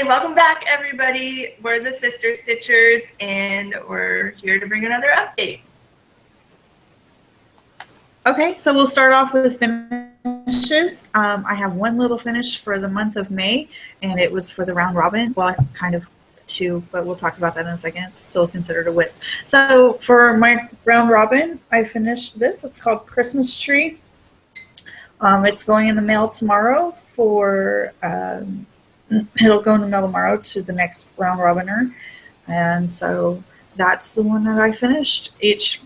Hi, welcome back everybody. We're the Sister Stitchers and we're here to bring another update. Okay, so we'll start off with finishes. I have one little finish for the month of May, and it was for the round robin. Well, kind of two, but we'll talk about that in a second. It's still considered a whip. So for my round robin, I finished this. It's called Christmas Tree. It's going in the mail tomorrow for, it'll go in the mail tomorrow to the next round robiner. And so that's the one that I finished.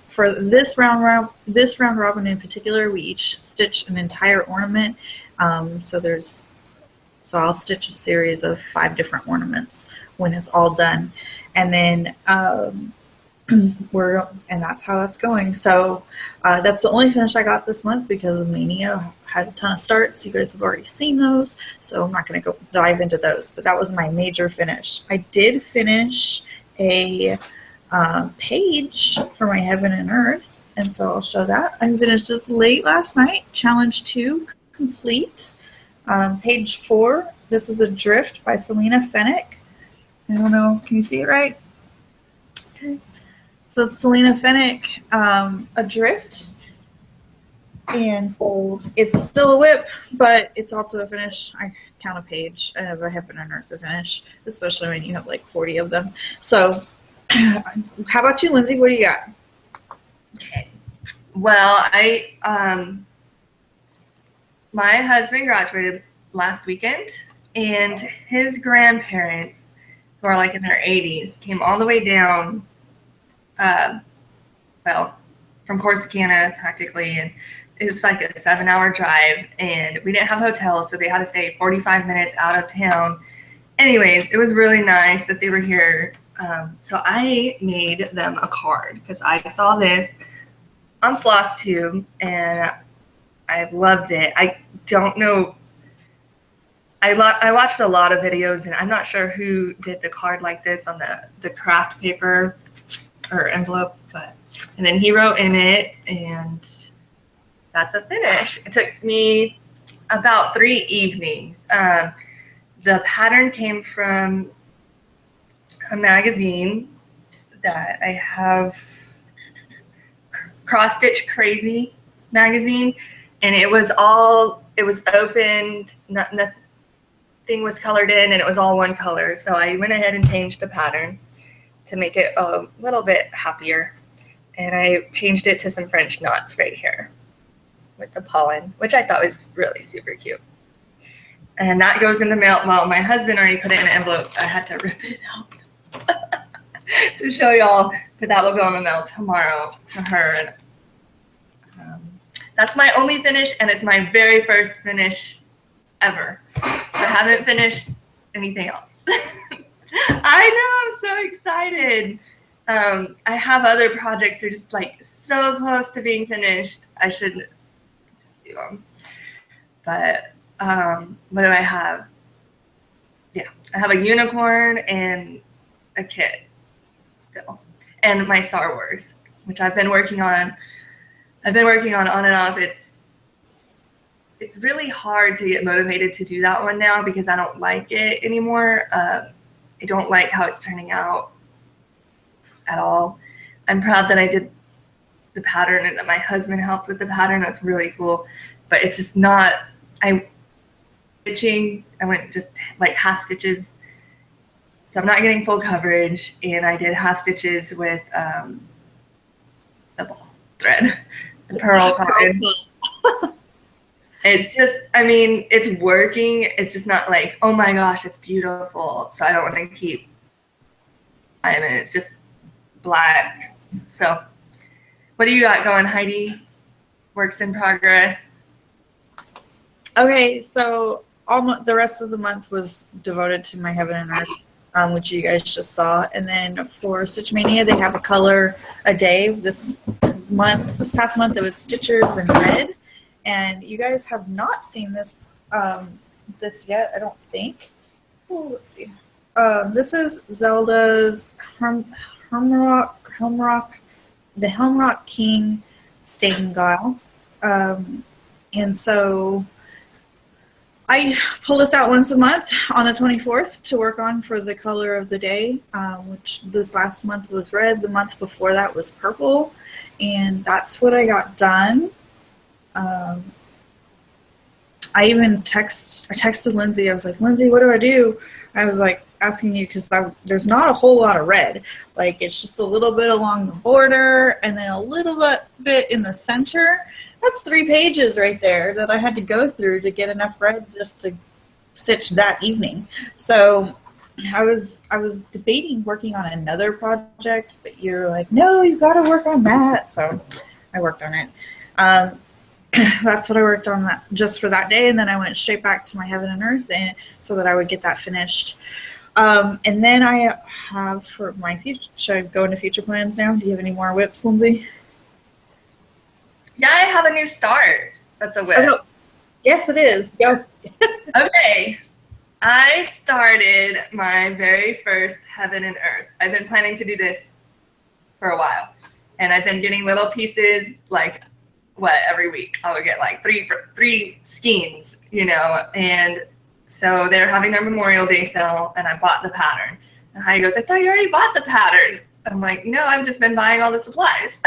For this round robin in particular, we each stitch an entire ornament. So I'll stitch a series of 5 different ornaments when it's all done, and then and that's how it's going. So that's the only finish I got this month because of Mania. Had a ton of starts. You guys have already seen those, so I'm not going to go dive into those. But that was my major finish. I did finish a page for my Heaven and Earth, and so I'll show that. I finished this late last night. Challenge 2 complete. Page 4. This is a drift by Selena Fennick. I don't know. Can you see it right? Okay. So it's Selena Fennick, a drift. And so it's still a whip, but it's also a finish. I count a page. I have a Heaven and Earth to finish, especially when you have like 40 of them. So how about you, Lindsay? What do you got? Okay. Well, my husband graduated last weekend, and his grandparents, who are like in their 80s, came all the way down, from Corsicana practically, and it was like a 7-hour drive, and we didn't have hotels, so they had to stay 45 minutes out of town. Anyways, it was really nice that they were here. So I made them a card because I saw this on Flosstube and I loved it. I don't know. I watched a lot of videos, and I'm not sure who did the card like this on the craft paper or envelope, and then he wrote in it, and that's a finish. It took me about 3 evenings. The pattern came from a magazine that I have, Cross Stitch Crazy magazine, and it was opened, nothing was colored in, and it was all one color. So I went ahead and changed the pattern to make it a little bit happier, and I changed it to some French knots right here with the pollen, which I thought was really super cute. And that goes in the mail. Well, my husband already put it in an envelope. I had to rip it out to show y'all, but that will go in the mail tomorrow to her. And that's my only finish, and it's my very first finish ever. So I haven't finished anything else. I know, I'm so excited. I have other projects that are just like so close to being finished. I should just do them. But what do I have? Yeah, I have a unicorn and a kit still, and my Star Wars, which I've been working on. I've been working on and off. It's really hard to get motivated to do that one now because I don't like it anymore. I don't like how it's turning out at all. I'm proud that I did the pattern and that my husband helped with the pattern. That's really cool, but it's just not. I went just like half stitches, so I'm not getting full coverage, and I did half stitches with the ball thread, the pearl cotton. It's just, I mean, it's working. It's just not like, oh my gosh, it's beautiful. So I don't want to keep. It's just black. So, what do you got going, Heidi? Works in progress. Okay, so the rest of the month was devoted to my Heaven and Earth, which you guys just saw. And then for Stitch Mania, they have a color a day. This past month, it was Stitchers in red. And you guys have not seen this yet, I don't think. Oh, let's see. This is Zelda's the Helmrock King stained glass. And so I pull this out once a month on the 24th to work on for the color of the day, which this last month was red. The month before that was purple, and that's what I got done. I even texted Lindsay. I was like, Lindsay, what do I do? I was like asking you because there's not a whole lot of red. Like, it's just a little bit along the border and then a little bit in the center. That's 3 pages right there that I had to go through to get enough red just to stitch that evening. So I was debating working on another project, but you're like, no, you got to work on that. So I worked on it. That's what I worked on just for that day, and then I went straight back to my Heaven and Earth, and so that I would get that finished. And then I have for my future. Should I go into future plans now? Do you have any more whips, Lindsay? Yeah, I have a new start. That's a whip. Oh, yes, it is. Go. Okay. I started my very first Heaven and Earth. I've been planning to do this for a while, and I've been getting little pieces like every week I would get like three skeins, and so they're having their Memorial Day sale, and I bought the pattern. And Heidi goes, I thought you already bought the pattern. I'm like, no, I've just been buying all the supplies.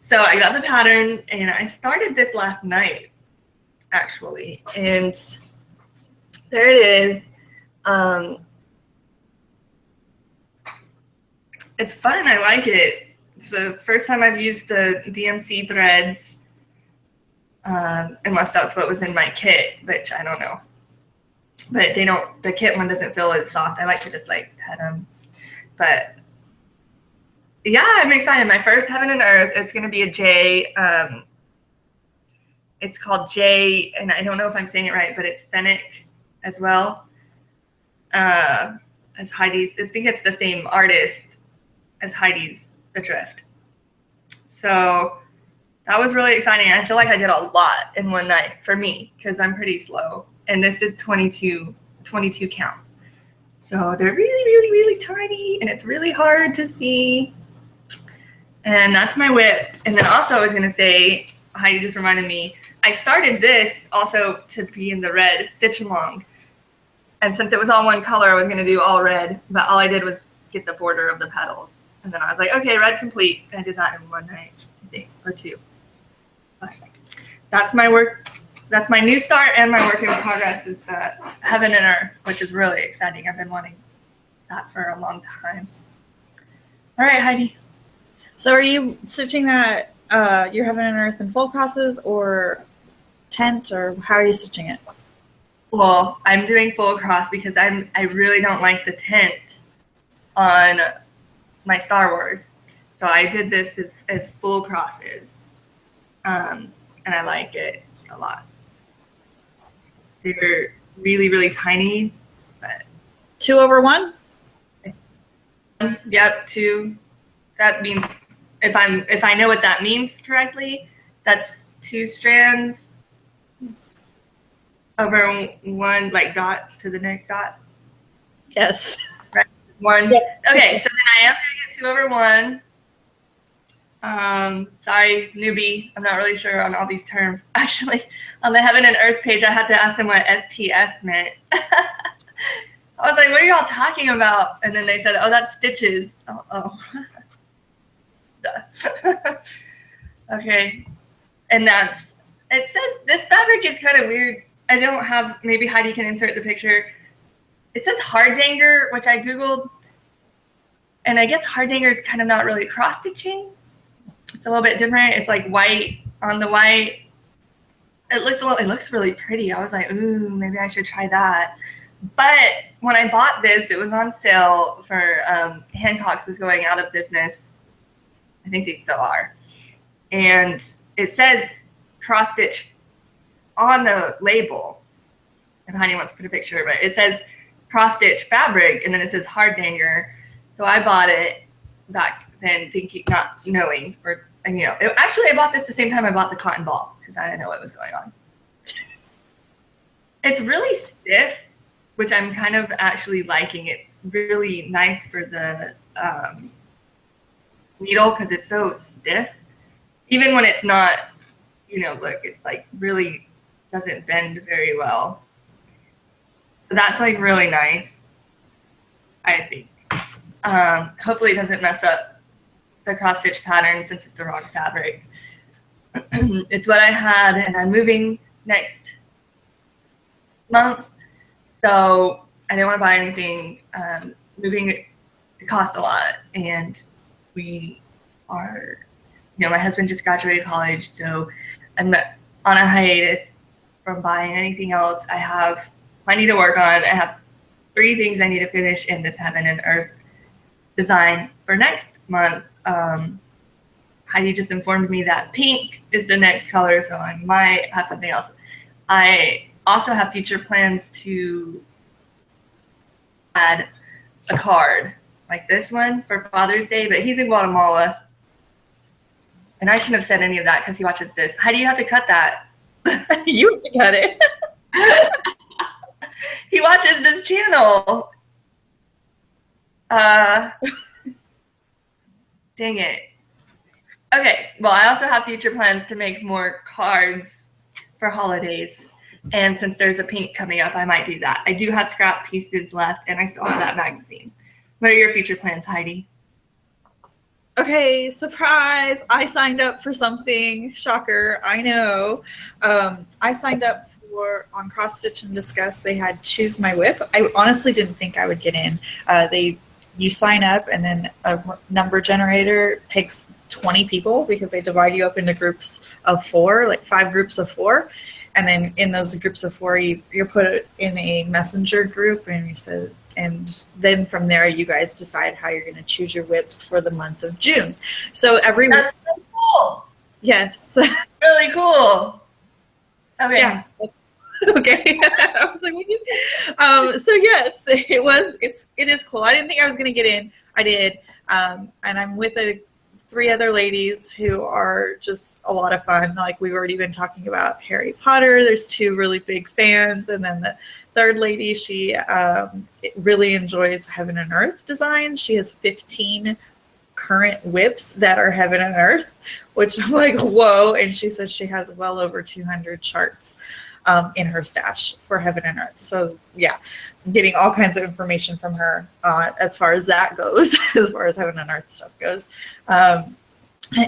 So I got the pattern, and I started this last night, actually, and there it is. It's fun, I like it. It's the first time I've used the DMC threads, unless that's what was in my kit, which I don't know. But the kit one doesn't feel as soft. I like to just like pet them. But yeah, I'm excited. My first Heaven and Earth, it's going to be a J. It's called J, and I don't know if I'm saying it right, but it's Fennec as well as Heidi's. I think it's the same artist as Heidi's Adrift. So that was really exciting. I feel like I did a lot in one night for me because I'm pretty slow. And this is 22 count. So they're really, really, really tiny, and it's really hard to see. And that's my whip. And then also I was going to say, Heidi just reminded me, I started this also to be in the red stitch along. And since it was all one color, I was going to do all red. But all I did was get the border of the petals. And then I was like, okay, red complete. I did that in one night, I think, or two. But that's my work. That's my new start, and my work in progress is the Heaven and Earth, which is really exciting. I've been wanting that for a long time. All right, Heidi. So are you stitching that your Heaven and Earth in full crosses or tent, or how are you stitching it? Well, I'm doing full cross because I really don't like the tent on my Star Wars. So I did this as full crosses, and I like it a lot. They're really, really tiny, but 2/1? Yep, 2. That means if I know what that means correctly, that's 2 strands over 1 like dot to the next dot. Yes. Right. 1. Yep. Okay, so then I am doing it 2/1. Sorry, newbie. I'm not really sure on all these terms. Actually, on the Heaven and Earth page, I had to ask them what STS meant. I was like, what are y'all talking about? And then they said, oh, that's stitches. Oh. Okay. And it says, this fabric is kind of weird. I don't have, maybe Heidi can insert the picture. It says Hardanger, which I Googled. And I guess Hardanger is kind of not really cross-stitching. It's a little bit different. It's like white on the white. It looks really pretty. I was like, ooh, maybe I should try that. But when I bought this, it was on sale for Hancock's was going out of business. I think they still are. And it says cross stitch on the label. If Honey wants to put a picture, but it says cross stitch fabric, and then it says Hardanger. So I bought it back then, thinking, not knowing, actually I bought this the same time I bought the cotton ball because I didn't know what was going on. It's really stiff, which I'm kind of actually liking. It's really nice for the needle because it's so stiff. Even when it's not, look, it's like really doesn't bend very well. So that's like really nice, I think. Hopefully it doesn't mess up the cross stitch pattern since it's the wrong fabric. It's what I had, and I'm moving next month, so I didn't want to buy anything. Moving it cost a lot, and we are, my husband just graduated college, so I'm on a hiatus from buying anything else. I have plenty to work on. I have 3 things I need to finish in this Heaven and Earth design for next month. Heidi just informed me that pink is the next color, so I might have something else. I also have future plans to add a card like this one for Father's Day, but he's in Guatemala. And I shouldn't have said any of that because he watches this. How do you have to cut that? You have to cut it. He watches this channel. Dang it. Okay, well, I also have future plans to make more cards for holidays. And since there's a pink coming up, I might do that. I do have scrap pieces left, and I still have that magazine. What are your future plans, Heidi? Okay, surprise. I signed up for something. Shocker, I know. I signed up on Cross Stitch and Discuss. They had Choose My Whip. I honestly didn't think I would get in. You sign up, and then a number generator takes 20 people because they divide you up into groups of 4, like 5 groups of 4. And then in those groups of 4, you're put in a messenger group, and then from there you guys decide how you're going to choose your whips for the month of June. So every That's so cool. Yes. Really cool. Okay. Yeah. Okay. I was like, what do you so yes, it is cool. I didn't think I was going to get in. I did. And I'm with 3 other ladies who are just a lot of fun. Like, we've already been talking about Harry Potter. There's 2 really big fans. And then the 3rd lady, she really enjoys Heaven and Earth designs. She has 15 current whips that are Heaven and Earth, which I'm like, whoa. And she says she has well over 200 charts in her stash for Heaven and Earth. So yeah, I'm getting all kinds of information from her as far as that goes, as far as Heaven and Earth stuff goes.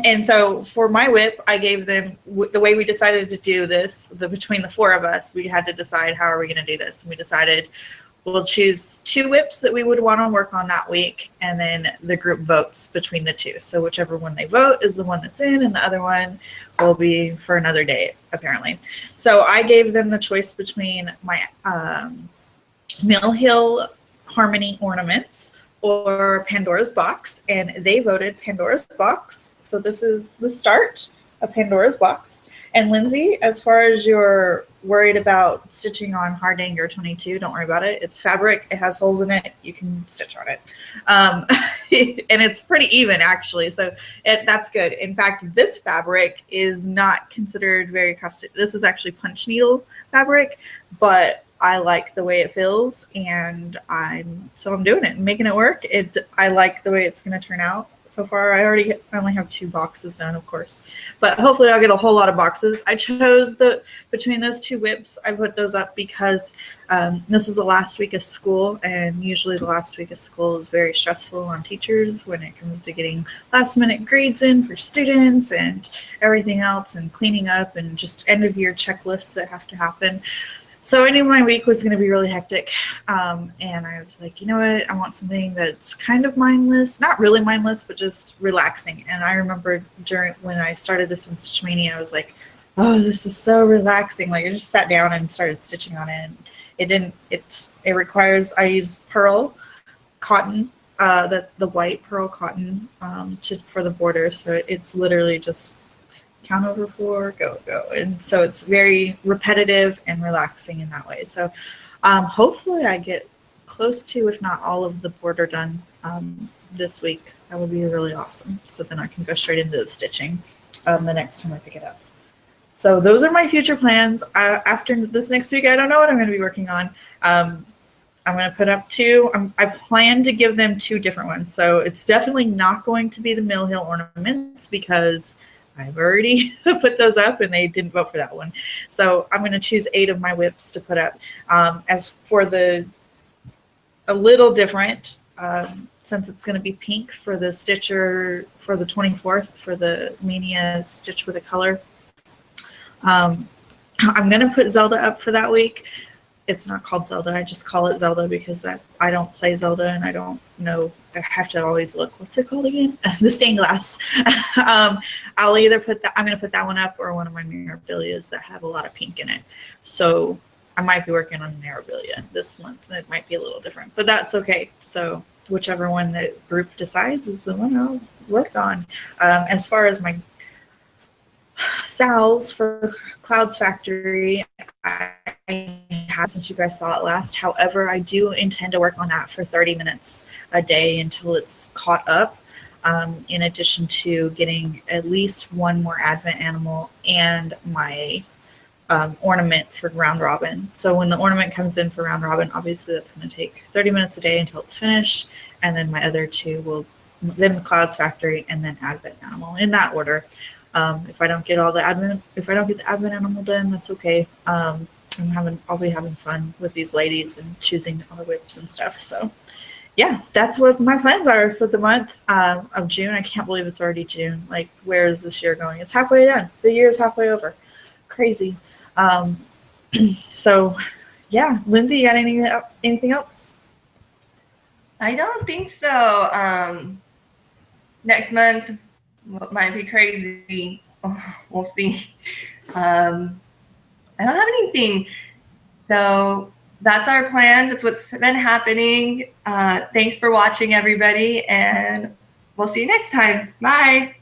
And so for my whip, I gave them, the way we decided to do this, between the 4 of us, we had to decide how are we going to do this. And we decided we'll choose 2 whips that we would want to work on that week, and then the group votes between the 2. So whichever one they vote is the one that's in, and the other one will be for another day, apparently. So I gave them the choice between my Mill Hill Harmony ornaments or Pandora's Box, and they voted Pandora's Box. So this is the start of Pandora's Box. And Lindsay, as far as you're worried about stitching on Hard Anger 22, don't worry about it. It's fabric. It has holes in it. You can stitch on it. And it's pretty even, actually. So that's good. In fact, this fabric is not considered very cross-stitch. This is actually punch needle fabric, but I like the way it feels, and I'm doing it and making it work. I like the way it's going to turn out so far. I only have 2 boxes done, of course, but hopefully I'll get a whole lot of boxes. I chose between those 2 whips. I put those up because this is the last week of school, and usually the last week of school is very stressful on teachers when it comes to getting last-minute grades in for students and everything else, and cleaning up and just end-of-year checklists that have to happen. So I knew my week was going to be really hectic, and I was like, you know what, I want something that's kind of mindless, not really mindless, but just relaxing. And I remember when I started this in Stitch Mania, I was like, oh, this is so relaxing. Like, I just sat down and started stitching on it. And it requires, I use pearl cotton, the white pearl cotton for the border. So it's literally just count over 4, go. And so it's very repetitive and relaxing in that way. So hopefully I get close to, if not all of the border done this week. That would be really awesome. So then I can go straight into the stitching the next time I pick it up. So those are my future plans. After this next week, I don't know what I'm going to be working on. I'm going to put up 2. I plan to give them 2 different ones. So it's definitely not going to be the Mill Hill ornaments because I've already put those up and they didn't vote for that one. So I'm going to choose 8 of my whips to put up. As for a little different, since it's going to be pink for the Stitcher for the 24th for the Mania Stitch with a Color. I'm going to put Zelda up for that week. It's not called Zelda. I just call it Zelda because I don't play Zelda and I don't know. I have to always look. What's it called again? The stained glass. I'll either put that. I'm going to put that one up or one of my memorabilias that have a lot of pink in it. So I might be working on memorabilia this month. It might be a little different, but that's okay. So whichever one the group decides is the one I'll work on. As far as my Sal's for Clouds Factory, I have since you guys saw it last. However, I do intend to work on that for 30 minutes a day until it's caught up, in addition to getting at least one more Advent animal and my ornament for round robin. So when the ornament comes in for round robin, obviously that's going to take 30 minutes a day until it's finished, and then my other 2 will then the Clouds Factory and then Advent animal in that order. If I don't get the Advent animal done, that's okay. I'll be having fun with these ladies and choosing all the whips and stuff. So yeah, that's what my plans are for the month of June. I can't believe it's already June. Like, where is this year going? It's halfway done. The year is halfway over. Crazy. So yeah, Lindsay, you got anything else? I don't think so. Next month might be crazy. We'll see. I don't have anything. So that's our plans. It's what's been happening. Thanks for watching, everybody, and we'll see you next time. Bye.